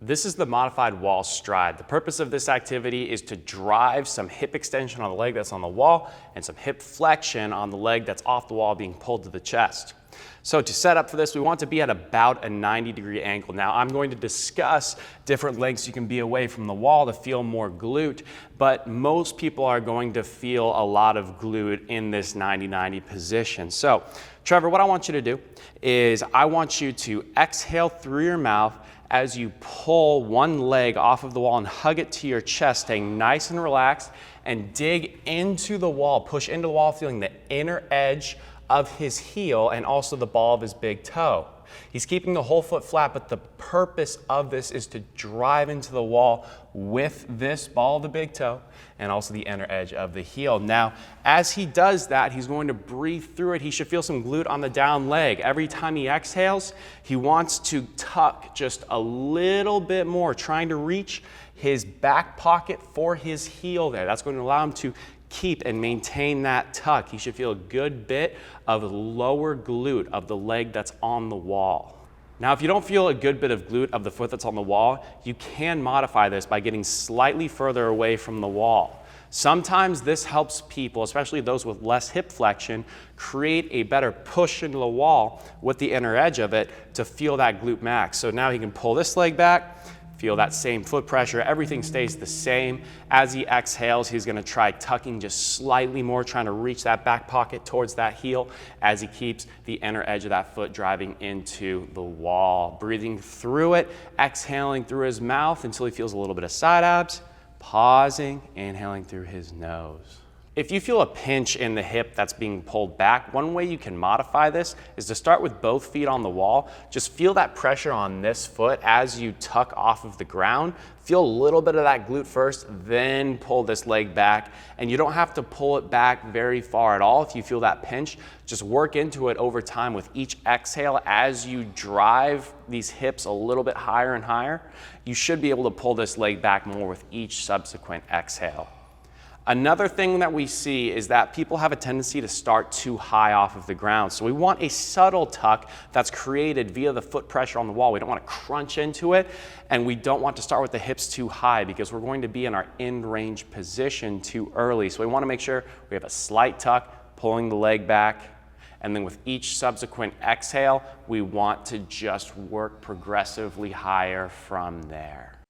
This is the modified wall stride. The purpose of this activity is to drive some hip extension on the leg that's on the wall and some hip flexion on the leg that's off the wall being pulled to the chest. So to set up for this, we want to be at about a 90-degree angle. Now I'm going to discuss different lengths you can be away from the wall to feel more glute, but most people are going to feel a lot of glute in this 90-90 position. So Trevor, what I want you to do is I want you to exhale through your mouth as you pull one leg off of the wall and hug it to your chest, staying nice and relaxed, and dig into the wall, push into the wall, feeling the inner edge of his heel and also the ball of his big toe. He's keeping the whole foot flat, but the purpose of this is to drive into the wall with this ball of the big toe and also the inner edge of the heel. Now, as he does that, he's going to breathe through it. He should feel some glute on the down leg. Every time he exhales, he wants to tuck just a little bit more, trying to reach his back pocket for his heel there. That's going to allow him to keep and maintain that tuck. He should feel a good bit of lower glute of the leg that's on the wall. Now, if you don't feel a good bit of glute of the foot that's on the wall, you can modify this by getting slightly further away from the wall. Sometimes this helps people, especially those with less hip flexion, create a better push into the wall with the inner edge of it to feel that glute max. So now he can pull this leg back, feel that same foot pressure, everything stays the same. As he exhales, he's gonna try tucking just slightly more, trying to reach that back pocket towards that heel as he keeps the inner edge of that foot driving into the wall. Breathing through it, exhaling through his mouth until he feels a little bit of side abs, pausing, inhaling through his nose. If you feel a pinch in the hip that's being pulled back, one way you can modify this is to start with both feet on the wall. Just feel that pressure on this foot as you tuck off of the ground. Feel a little bit of that glute first, then pull this leg back. And you don't have to pull it back very far at all. If you feel that pinch, just work into it over time with each exhale as you drive these hips a little bit higher and higher. You should be able to pull this leg back more with each subsequent exhale. Another thing that we see is that people have a tendency to start too high off of the ground. So we want a subtle tuck that's created via the foot pressure on the wall. We don't want to crunch into it, and we don't want to start with the hips too high because we're going to be in our end range position too early. So we want to make sure we have a slight tuck, pulling the leg back, and then with each subsequent exhale, we want to just work progressively higher from there.